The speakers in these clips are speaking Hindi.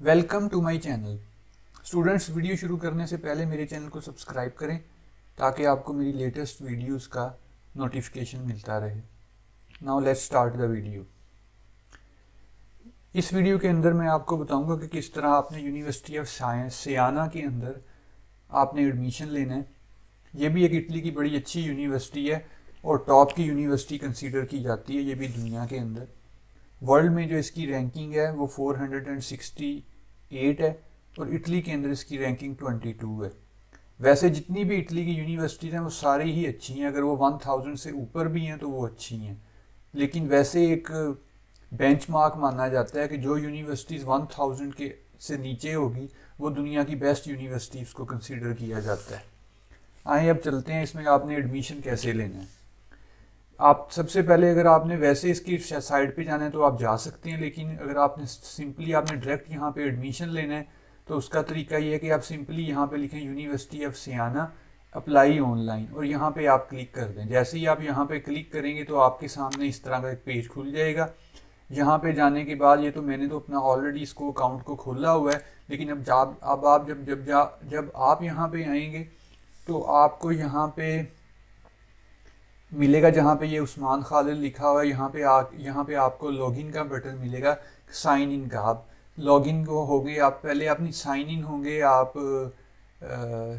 Welcome to my channel. Students, video शुरू करने से पहले मेरे चैनल को सब्सक्राइब करें ताकि आपको मेरी लेटेस्ट वीडियोस का नोटिफिकेशन मिलता रहे। Now let's start the video. इस वीडियो के अंदर मैं आपको बताऊंगा कि किस तरह आपने यूनिवर्सिटी ऑफ साइंस सियाना के अंदर आपने एडमिशन लेना है। ये भी एक इटली की बड़ी अच्छी यूनिवर्सिटी है और टॉप की यूनिवर्सिटी कंसीडर की जाती है, ये भी दुनिया के अंदर। वर्ल्ड में जो इसकी रैंकिंग है वो 468 है और इटली के अंदर इसकी रैंकिंग 22 है। वैसे जितनी भी इटली की यूनिवर्सिटीज़ हैं वो सारी ही अच्छी हैं, अगर वो 1000 से ऊपर भी हैं तो वो अच्छी हैं। लेकिन वैसे एक बेंचमार्क माना जाता है कि जो यूनिवर्सिटीज़ 1000 के से नीचे होगी वो दुनिया की बेस्ट यूनिवर्सिटीज़ को कंसीडर किया जाता है। आइए अब चलते हैं इसमें आपने एडमिशन कैसे लेना है। आप सबसे पहले अगर आपने वैसे इसकी साइड पे जाना है तो आप जा सकते हैं, लेकिन अगर आपने सिंपली आपने डायरेक्ट यहाँ पे एडमिशन लेना है तो उसका तरीका ये है कि आप सिंपली यहाँ पे लिखें university of Siena apply online और यहाँ पे आप क्लिक कर दें। जैसे ही आप यहाँ पे क्लिक करेंगे तो आपके सामने इस तरह का एक पेज खुल जाएगा। यहाँ पे जाने के बाद ये तो मैंने तो अपना ऑलरेडी इसको अकाउंट को खोला हुआ है, लेकिन अब आप जब आप यहाँ पे आएंगे तो आपको यहाँ पे मिलेगा जहाँ पे ये उस्मान खालिद लिखा हुआ है। यहाँ पे आपको लॉगिन का बटन मिलेगा, साइन इन का। आप लॉगिन को होंगे, आप पहले अपनी साइन इन होंगे, आप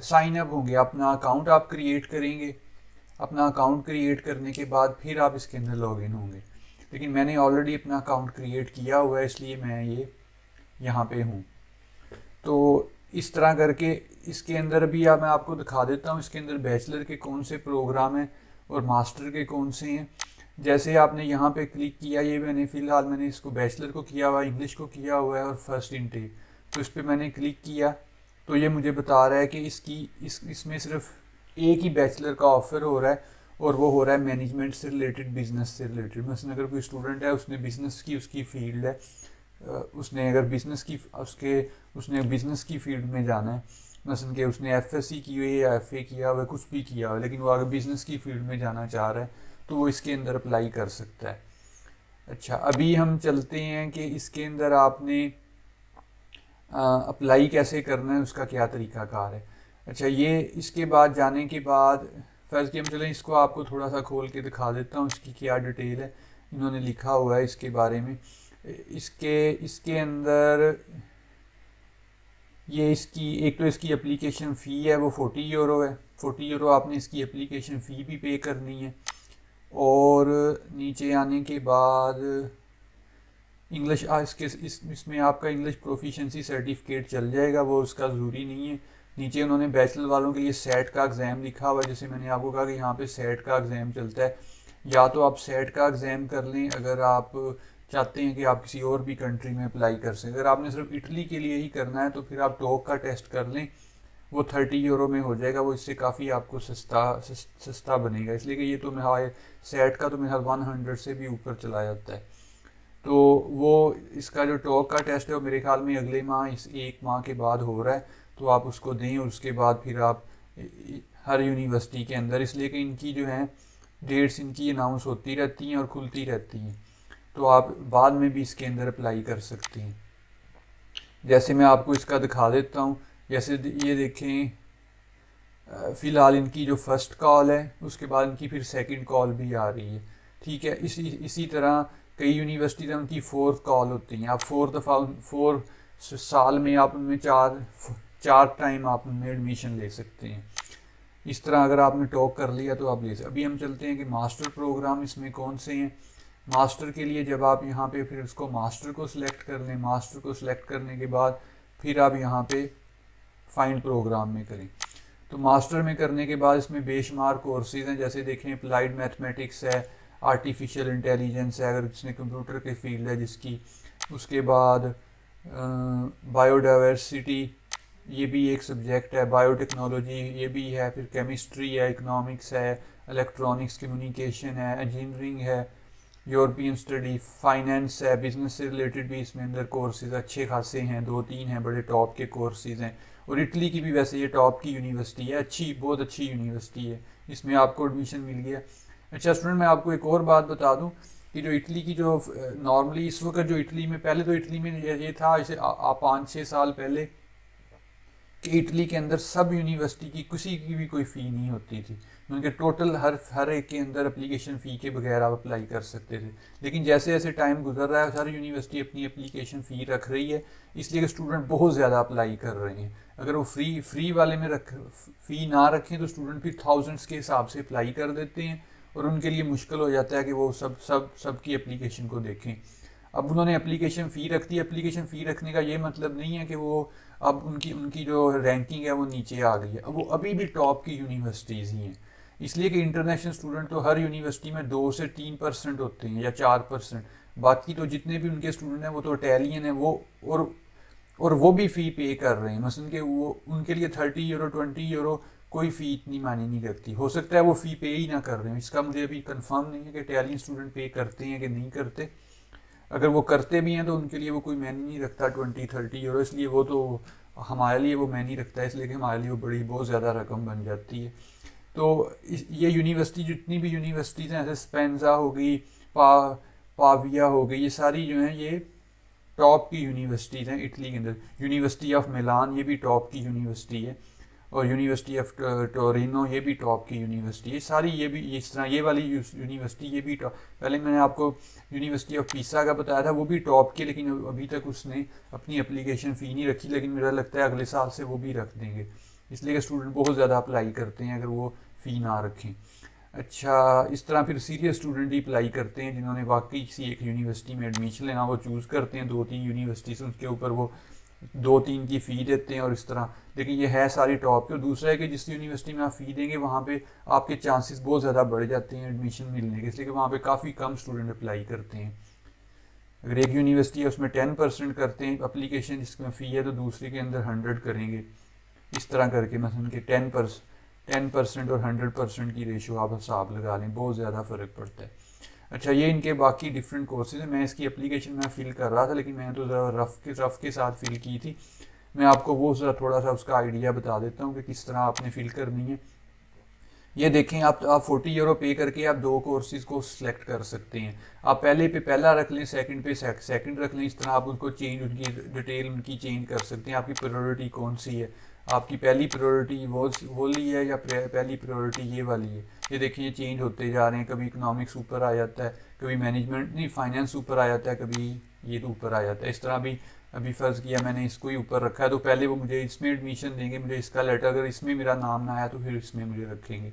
साइन अप होंगे, अपना अकाउंट आप क्रिएट करेंगे। अपना अकाउंट क्रिएट करने के बाद फिर आप इसके अंदर लॉगिन होंगे, लेकिन मैंने ऑलरेडी अपना अकाउंट क्रिएट किया हुआ है इसलिए मैं ये यहाँ पे हूँ। तो इस तरह करके इसके अंदर भी मैं आपको दिखा देता हूँ इसके अंदर बैचलर के कौन से प्रोग्राम हैं और मास्टर के कौन से हैं। जैसे आपने यहाँ पे क्लिक किया, ये मैंने इसको बैचलर को किया हुआ है, इंग्लिश को किया हुआ है और फर्स्ट इनटेक, तो इस पर मैंने क्लिक किया तो ये मुझे बता रहा है कि इसमें सिर्फ एक ही बैचलर का ऑफर हो रहा है और वो हो रहा है मैनेजमेंट से रिलेटेड, बिजनेस से रिलेटेड। मसलन अगर कोई स्टूडेंट है, उसने बिजनेस की उसकी फील्ड है, उसने अगर उसने बिजनेस की फील्ड में जाना है, मसलन कि उसने एफएससी की हुई है या एफए किया हुआ है, कुछ भी किया हुआ है, लेकिन वो अगर बिजनेस की फील्ड में जाना चाह रहा है तो वो इसके अंदर अप्लाई कर सकता है। अच्छा, अभी हम चलते हैं कि इसके अंदर आपने अप्लाई कैसे करना है, उसका क्या तरीकाकार है। अच्छा, ये इसके बाद जाने के बाद फर्स्ट की हम चलें, इसको आपको थोड़ा सा खोल के दिखा देता हूँ इसकी क्या डिटेल है, इन्होंने लिखा हुआ है इसके बारे में। इसके अंदर ये एक तो इसकी एप्लीकेशन फ़ी है वो 40 यूरो है। 40 यूरो आपने इसकी एप्लीकेशन फ़ी भी पे करनी है। और नीचे आने के बाद इंग्लिश इसमें आपका इंग्लिश प्रोफिशेंसी सर्टिफिकेट चल जाएगा, वो उसका ज़रूरी नहीं है। नीचे उन्होंने बैचलर वालों के लिए सेट का एग्ज़ाम लिखा हुआ है, जैसे मैंने आपको कहा कि यहाँ पे सेट का एग्ज़ाम चलता है। या तो आप सेट का एग्ज़ाम कर लें अगर आप चाहते हैं कि आप किसी और भी कंट्री में अप्लाई कर सकें। अगर आपने सिर्फ इटली के लिए ही करना है तो फिर आप टॉक का टेस्ट कर लें, वो 30 यूरो में हो जाएगा। वो इससे काफ़ी आपको सस्ता बनेगा, इसलिए कि ये तो मेरा सेट का तो मेरा 100 से भी ऊपर चला जाता है। तो वो इसका जो टॉक का टेस्ट है वो मेरे ख्याल में अगले माह, इस एक माह के बाद हो रहा है, तो आप उसको दें और उसके बाद फिर आप हर यूनिवर्सिटी के अंदर, इसलिए कि इनकी जो है डेट्स इनकी अनाउंस होती रहती हैं और खुलती रहती हैं, तो आप बाद में भी इसके अंदर अप्लाई कर सकते हैं। जैसे मैं आपको इसका दिखा देता हूँ, जैसे ये देखें, फ़िलहाल इनकी जो फर्स्ट कॉल है उसके बाद इनकी फिर सेकंड कॉल भी आ रही है। ठीक है, इसी तरह कई यूनिवर्सिटीज़ में उनकी फोर्थ कॉल होती हैं। आप 4 साल में आप उनमें चार टाइम आप उनमें एडमिशन ले सकते हैं। इस तरह अगर आपने टॉक कर लिया तो आप ले सकते। अभी हम चलते हैं कि मास्टर प्रोग्राम इसमें कौन से हैं। मास्टर के लिए जब आप यहाँ पे फिर उसको मास्टर को सिलेक्ट कर लें, मास्टर को सिलेक्ट करने के बाद फिर आप यहाँ पे फाइंड प्रोग्राम में करें। तो मास्टर में करने के बाद इसमें बेशुमार कोर्सेज हैं, जैसे देखें अप्लाइड मैथमेटिक्स है, आर्टिफिशियल इंटेलिजेंस है अगर जिसने कंप्यूटर की फील्ड है जिसकी, उसके बाद बायोडाइवर्सिटी ये भी एक सब्जेक्ट है, बायोटेक्नोलॉजी ये भी है, फिर केमिस्ट्री है, इकोनॉमिक्स है, इलेक्ट्रॉनिक्स कम्युनिकेशन है, इंजीनियरिंग है, यूरोपियन स्टडी, फाइनेंस है, बिजनेस से रिलेटेड भी इसमें अंदर कोर्सेज अच्छे खासे हैं, 2-3 हैं, बड़े टॉप के कोर्सेज हैं। और इटली की भी वैसे ये टॉप की यूनिवर्सिटी है, बहुत अच्छी यूनिवर्सिटी है, इसमें आपको एडमिशन मिल गया। अच्छा स्टूडेंट, मैं आपको एक और बात बता दूं कि जो इटली की जो नॉर्मली इस वक्त जो इटली में, पहले तो इटली में ये था इसे 5-6 साल पहले कि इटली के अंदर सब यूनिवर्सिटी की किसी की भी कोई फ़ी नहीं होती थी, उनके टोटल हर एक के अंदर एप्लीकेशन फ़ी के बगैर आप अप्लाई कर सकते थे। लेकिन जैसे जैसे टाइम गुजर रहा है हर यूनिवर्सिटी अपनी एप्लीकेशन फ़ी रख रही है, इसलिए कि स्टूडेंट बहुत ज़्यादा अप्लाई कर रहे हैं। अगर वो फ्री वाले में फ़ी ना रखें तो स्टूडेंट फिर थाउजेंड्स के हिसाब से अप्लाई कर देते हैं और उनके लिए मुश्किल हो जाता है कि वो सब की एप्लीकेशन को देखें। अब उन्होंने एप्लीकेशन फ़ी रख दी। एप्लीकेशन फ़ी रखने का ये मतलब नहीं है कि वो अब उनकी उनकी जो रैंकिंग है वो नीचे आ गई है, अब वो अभी भी टॉप की यूनिवर्सिटीज़ ही हैं। इसलिए कि इंटरनेशनल स्टूडेंट तो हर यूनिवर्सिटी में 2 से 3% होते हैं या 4%। बाकी तो जितने भी उनके स्टूडेंट हैं वो तो इटालियन हैं, वो और वो भी फ़ी पे कर रहे हैं। मसलन कि वो उनके लिए 30 यूरो 20 यूरो कोई फ़ी इतनी मायने नहीं रखती। हो सकता है वो फ़ी पे ही ना कर रहे हैं, इसका मुझे अभी कंफर्म नहीं है कि इटालियन स्टूडेंट पे करते हैं कि नहीं करते। अगर वो करते भी हैं तो उनके लिए वो कोई मायने नहीं रखता 20-30 यूरो, इसलिए वो तो हमारे लिए वो मायने रखता है, इसलिए कि हमारे लिए वो बड़ी बहुत ज़्यादा रकम बन जाती है। तो ये यूनिवर्सिटी जितनी भी यूनिवर्सिटीज़ हैं, जैसे स्पेंजा हो गई, पाविया हो गई, ये सारी जो हैं ये टॉप की यूनिवर्सिटीज़ हैं इटली के अंदर। यूनिवर्सिटी ऑफ मिलान ये भी टॉप की यूनिवर्सिटी है, और यूनिवर्सिटी ऑफ टोरिनो ये भी टॉप की यूनिवर्सिटी है। सारी ये भी इस तरह ये वाली यूनिवर्सिटी ये भी टॉप। पहले मैंने आपको यूनिवर्सिटी ऑफ पीसा का बताया था, वो भी टॉप की, लेकिन अभी तक उसने अपनी एप्लीकेशन फ़ी नहीं रखी, लेकिन मेरा लगता है अगले साल से वो भी रख देंगे, इसलिए कि स्टूडेंट बहुत ज़्यादा अप्लाई करते हैं अगर वो फ़ी ना रखें। अच्छा, इस तरह फिर सीरियस स्टूडेंट ही अप्लाई करते हैं जिन्होंने वाकई किसी एक यूनिवर्सिटी में एडमिशन लेना, वो चूज़ करते हैं 2-3 यूनिवर्सिटी से, उसके ऊपर वो 2-3 की फ़ी देते हैं और इस तरह। लेकिन ये है सारी टॉप की। और दूसरा है कि जिस यूनिवर्सिटी में आप फ़ी देंगे वहाँ पे आपके चांसेस बहुत ज़्यादा बढ़ जाते हैं एडमिशन मिलने के, इसलिए कि वहाँ पे काफ़ी कम स्टूडेंट अप्लाई करते हैं। अगर एक यूनिवर्सिटी है उसमें 10% करते हैं अप्लीकेशन जिसमें फ़ी है, तो दूसरे के अंदर 100 करेंगे। इस तरह करके मतलब कि 10% और 100% की रेशो आप हिसाब लगा लें, बहुत ज़्यादा फ़र्क पड़ता है। अच्छा, ये इनके बाकी डिफरेंट कोर्सेज हैं। मैं इसकी एप्लीकेशन में फ़िल कर रहा था, लेकिन मैंने तो ज़रा रफ़ के साथ फ़िल की थी। मैं आपको वो ज़रा थोड़ा सा उसका आइडिया बता देता हूँ कि किस तरह आपने फ़िल करनी है। ये देखें, आप 40 यूरो पे करके आप 2 कोर्सेज को सिलेक्ट कर सकते हैं। आप पहले पे पहला रख लें, सेकंड पे सेकंड रख लें। इस तरह आप उनको चेंज, उनकी डिटेल उनकी चेंज कर सकते हैं। आपकी प्रायोरिटी कौन सी है, आपकी पहली प्रायोरिटी वो वाली है या पहली प्रायोरिटी ये वाली है। ये देखिए ये चेंज होते जा रहे हैं, कभी इकोनॉमिक्स ऊपर आ जाता है, कभी मैनेजमेंट नहीं फाइनेंस ऊपर आ जाता है, कभी ये तो ऊपर आ जाता है। इस तरह भी अभी फ़र्ज़ किया मैंने इसको ही ऊपर रखा है, तो पहले वो मुझे इसमें एडमिशन देंगे, मुझे इसका लेटर, अगर इसमें मेरा नाम ना आया तो फिर इसमें मुझे रखेंगे।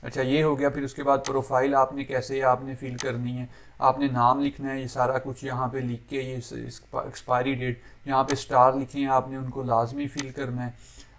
अच्छा, ये हो गया। फिर उसके बाद प्रोफाइल आपने कैसे आपने फ़िल करनी है। आपने नाम लिखना है, ये सारा कुछ यहाँ पे लिख के, ये एक्सपायरी डेट यहाँ पे स्टार लिखे हैं, आपने उनको लाजमी फ़िल करना है।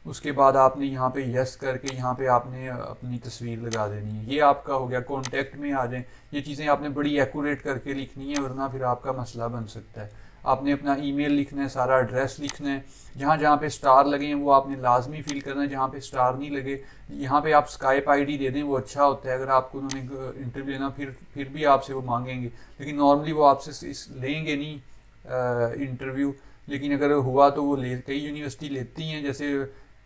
उसके बाद आपने यहाँ पे यस करके यहाँ पे आपने अपनी तस्वीर लगा देनी है। ये आपका हो गया। कॉन्टैक्ट में आ जाएं, ये चीज़ें आपने बड़ी एक्यूरेट करके लिखनी है, वरना फिर आपका मसला बन सकता है। आपने अपना ईमेल लिखना है, सारा एड्रेस लिखना है, जहाँ जहाँ पे स्टार लगे हैं वो आपने लाजमी फ़िल करना है, जहाँ पे स्टार नहीं लगे यहाँ पे आप स्काइप आईडी दे दें, वो अच्छा होता है। अगर आपको उन्होंने इंटरव्यू लेना फिर भी आपसे वो मांगेंगे, लेकिन नॉर्मली वो आपसे लेंगे नहीं इंटरव्यू। लेकिन अगर हुआ तो वो कई यूनिवर्सिटी लेती हैं, जैसे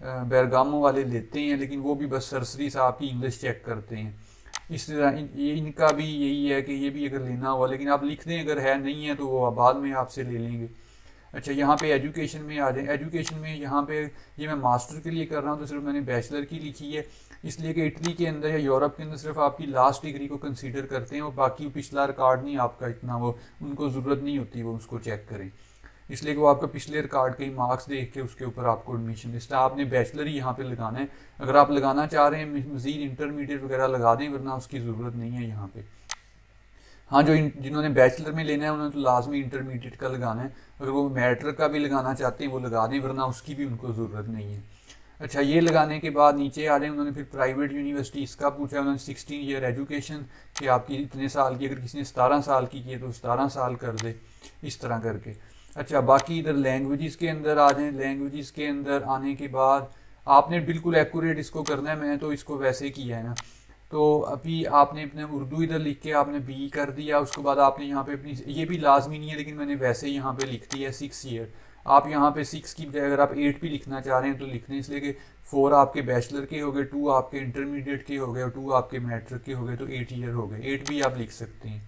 बेरगामो वाले लेते हैं, लेकिन वो भी बस सरसरी सा आपकी इंग्लिश चेक करते हैं। इस तरह ये इनका भी यही है कि ये भी अगर लेना हुआ, लेकिन आप लिख दें अगर है नहीं है तो वो बाद में आपसे ले लेंगे। अच्छा, यहाँ पे एजुकेशन में आ जाए। एजुकेशन में यहाँ पे ये मैं मास्टर के लिए कर रहा हूँ तो सिर्फ मैंने बैचलर की लिखी है, इसलिए कि इटली के अंदर या यूरोप के अंदर सिर्फ आपकी लास्ट डिग्री को कंसीडर करते हैं और बाकी पिछला रिकॉर्ड नहीं आपका इतना, वो उनको ज़रूरत नहीं होती वो उसको चेक करें, इसलिए कि वो आपका पिछले रिकॉर्ड के ही मार्क्स देख के उसके ऊपर आपको एडमिशन, इसलिए आपने बैचलर ही यहाँ पे लगाना है। अगर आप लगाना चाह रहे हैं मज़ीद इंटरमीडिएट वगैरह लगा दें, वरना उसकी ज़रूरत नहीं है यहाँ पे। हाँ, जो जिन्होंने बैचलर में लेना है उन्होंने तो लाजमी इंटरमीडिएट का लगाना है। अगर वो मैट्रिक का भी लगाना चाहते हैं वो लगा दें, वरना उसकी भी उनको ज़रूरत नहीं है। अच्छा, ये लगाने के बाद नीचे आ रहे हैं, उन्होंने फिर प्राइवेट यूनिवर्सिटी इसका पूछा है। उन्होंने 16 ईयर एजुकेशन कि आपकी इतने साल की, अगर किसी ने 17 साल की है तो 17 साल कर दे, इस तरह करके। अच्छा, बाकी इधर लैंग्वेजेस के अंदर आ जाएँ। लैंग्वेजेस के अंदर आने के बाद आपने बिल्कुल एक्यूरेट इसको करना है, मैंने तो इसको वैसे किया है ना। तो अभी आपने अपने उर्दू इधर लिख के आपने बी कर दिया, उसके बाद आपने यहाँ पे अपनी, ये भी लाजमी नहीं है लेकिन मैंने वैसे ही यहाँ पे लिख दिया है 6 ईयर। आप यहाँ पे 6 की बजाय अगर आप 8 भी लिखना चाह रहे हैं तो लिखने, इसलिए कि 4 आपके बैचलर के हो गए, 2 आपके इंटरमीडिएट के हो गए और 2 आपके मैट्रिक के हो गए, तो 8 ईयर हो गए। 8 भी आप लिख सकते हैं।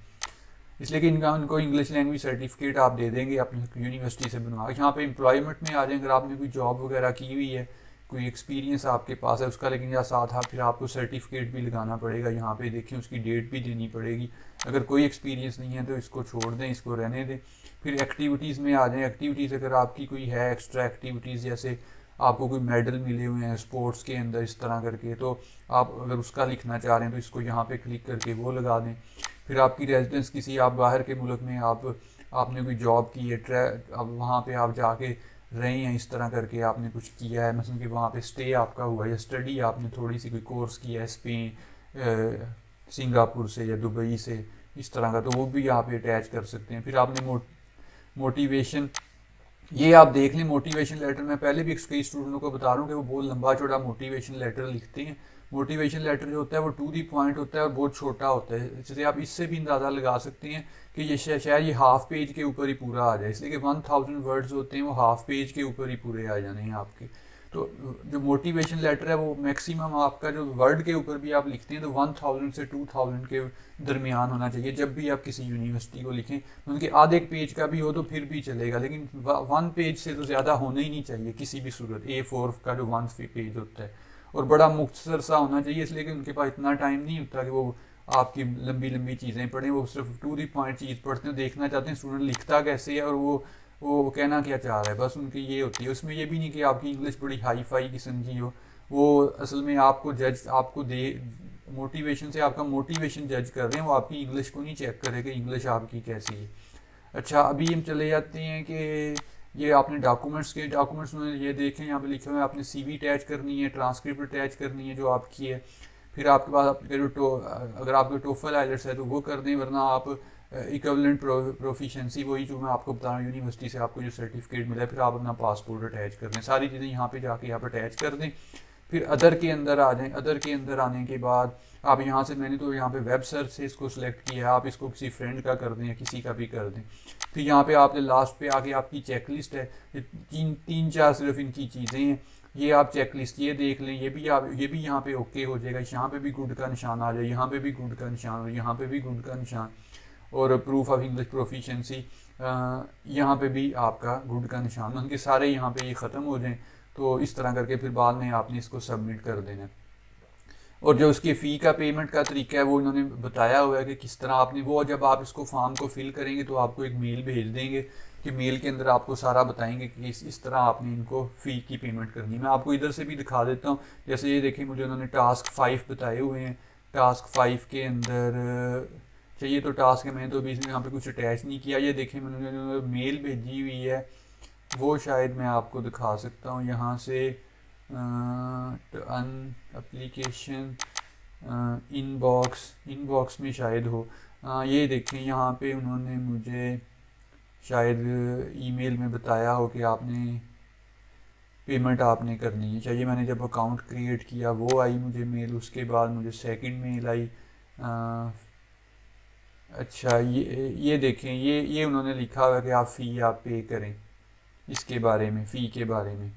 इसलिए कि इनका उनको इंग्लिश लैंग्वेज सर्टिफिकेट आप दे देंगे अपनी यूनिवर्सिटी से बनवा। यहाँ पे एम्प्लॉयमेंट में आ जाए, अगर आपने कोई जॉब वगैरह की हुई है, कोई एक्सपीरियंस आपके पास है उसका, लेकिन या साथ आप फिर आपको सर्टिफिकेट भी लगाना पड़ेगा। यहाँ पे देखें उसकी डेट भी देनी पड़ेगी। अगर कोई एक्सपीरियंस नहीं है तो इसको छोड़ दें, इसको रहने दें। फिर एक्टिविटीज़ में आ जाएँ। एक्टिविटीज़ अगर आपकी कोई है एक्स्ट्रा एक्टिविटीज़, जैसे आपको कोई मेडल मिले हुए हैं स्पोर्ट्स के अंदर इस तरह करके, तो आप अगर उसका लिखना चाह रहे हैं तो इसको यहाँ पे क्लिक करके वो लगा दें। फिर आपकी रेजिडेंस किसी, आप बाहर के मुल्क में आपने कोई जॉब की है, अब वहाँ पे आप जाके रहे हैं, इस तरह करके आपने कुछ किया है, मतलब कि वहाँ पे स्टे आपका हुआ, या स्टडी आपने थोड़ी सी कोई कोर्स किया है स्पेन, सिंगापुर से या दुबई से, इस तरह का, तो वो भी आप अटैच कर सकते हैं। फिर आपने मोटिवेशन, ये आप देख लें मोटिवेशन लेटर। मैं पहले भी कई स्टूडेंटों को बता रहा हूँ कि वो बहुत लंबा चौड़ा मोटिवेशन लेटर लिखते हैं। मोटिवेशन लेटर जो होता है वो टू दी पॉइंट होता है और बहुत छोटा होता है, इसलिए आप इससे भी अंदाज़ा लगा सकते हैं कि ये शायद ये हाफ पेज के ऊपर ही पूरा आ जाए, इसलिए कि 1000 वर्ड्स होते हैं, वो हाफ पेज के ऊपर ही पूरे आ जाने हैं आपके। तो जो मोटिवेशन लेटर है वो मैक्सिमम आपका जो वर्ड के ऊपर भी आप लिखते हैं तो 1000 से 2000 के दरमियान होना चाहिए जब भी आप किसी यूनिवर्सिटी को लिखें। उनके आधे एक पेज का भी हो तो फिर भी चलेगा, लेकिन 1 पेज से तो ज़्यादा होना ही नहीं चाहिए किसी भी सूरत। A4 का जो 1 पेज होता है, और बड़ा मुख्तसर सा होना चाहिए, इसलिए कि उनके पास इतना टाइम नहीं होता कि वो आपकी लंबी लंबी चीज़ें पढ़ें। वो सिर्फ टू दी पॉइंट चीज़ पढ़ते हैं, देखना चाहते हैं स्टूडेंट लिखता कैसे है और वो कहना क्या चाह रहा है, बस उनकी ये होती है। उसमें ये भी नहीं कि आपकी इंग्लिश बड़ी हाई फाई किस्म की हो, वो असल में आपको दे मोटिवेशन से आपका मोटिवेशन जज कर रहे हैं, वो आपकी इंग्लिश को नहीं चेक करे कि इंग्लिश आपकी कैसी है। अच्छा, अभी हम चले जाते हैं कि ये आपने डॉक्यूमेंट्स में ये देखें, यहाँ पे लिखे हुए हैं आपने CV अटैच करनी है, ट्रांसक्रिप्ट अटैच करनी है जो आपकी है। फिर आपके पास आपके अगर आपके टोफल आइलेट्स है तो वो कर दें, वरना आप इक्विवेलेंट प्रोफिशिएंसी, वही जो मैं आपको बता रहा हूँ यूनिवर्सिटी से आपको जो सर्टिफिकेट मिला है, फिर आप अपना पासपोर्ट अटैच कर दें। सारी चीज़ें यहाँ पे जाके आप अटैच कर दें। फिर अदर के अंदर आ जाएं। अदर के अंदर आने के बाद आप यहाँ से, मैंने तो यहाँ पे वेब सर्च से इसको सिलेक्ट किया है, आप इसको किसी फ्रेंड का कर दें या किसी का भी कर दें। फिर यहाँ पे आपने लास्ट पे आके आपकी चेक लिस्ट है, तीन चार सिर्फ इनकी चीज़ें हैं, ये आप चेक लिस्ट ये देख लें। ये भी यहाँ पे ओके हो जाएगा, यहाँ पे भी गुड का निशान आ जाए, यहाँ पे भी गुड का निशान और यहाँ पे भी गुड का निशान, और प्रूफ ऑफ इंग्लिश प्रोफिशिएंसी यहाँ पे भी आपका गुड का निशान, उनके सारे यहाँ पे ये ख़त्म हो जाएं। तो इस तरह करके फिर बाद में आपने इसको सबमिट कर देना। और जो उसकी फ़ी का पेमेंट का तरीका है वो इन्होंने बताया हुआ है कि किस तरह आपने, वो जब आप इसको फॉर्म को फिल करेंगे तो आपको एक मेल भेज देंगे कि मेल के अंदर आपको सारा बताएंगे कि इस तरह आपने इनको फ़ी की पेमेंट करनी है। मैं आपको इधर से भी दिखा देता हूँ, जैसे ये देखें मुझे उन्होंने टास्क 5 बताए हुए हैं। टास्क 5 के अंदर चाहिए तो टास्क है, मैंने तो अभी यहाँ पे कुछ अटैच नहीं किया। ये देखें मैंने मेल भेजी हुई है, वो शायद मैं आपको दिखा सकता हूँ यहाँ से। एप्लीकेशन इनबॉक्स में शायद हो। ये देखें यहाँ पे उन्होंने मुझे शायद ईमेल में बताया हो कि आपने पेमेंट आपने करनी है। चाहिए मैंने जब अकाउंट क्रिएट किया वो आई मुझे मेल, उसके बाद मुझे सेकंड मेल आई। अच्छा, ये देखें, ये उन्होंने लिखा हुआ कि आप फ़ी आप पे करें, इसके बारे में, फ़ी के बारे में।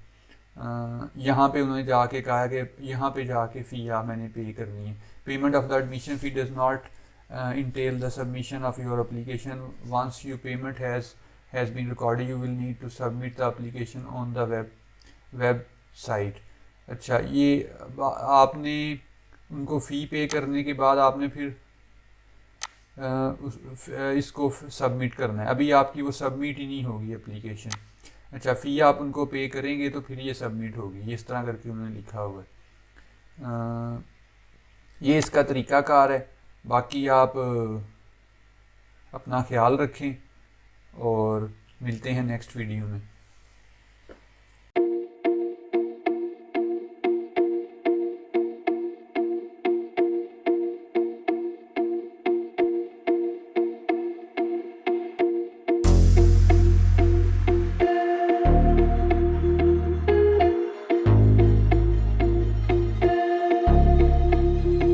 यहाँ पे उन्होंने जाके कहा कि यहाँ पे जाके फ़ी आप मैंने पे करनी है। Payment of the admission fee does not entail the submission of your application. Once your payment has been recorded, you will need to submit the application on the website. अच्छा, ये आपने उनको फ़ी पे करने के बाद आपने फिर इसको सबमिट करना है। अभी आपकी वो सबमिट ही नहीं होगी एप्लीकेशन। अच्छा, फ़ी आप उनको पे करेंगे तो फिर ये सबमिट होगी, ये इस तरह करके उन्होंने लिखा हुआ है। ये इसका तरीक़ाकार है। बाकी आप अपना ख्याल रखें और मिलते हैं नेक्स्ट वीडियो में।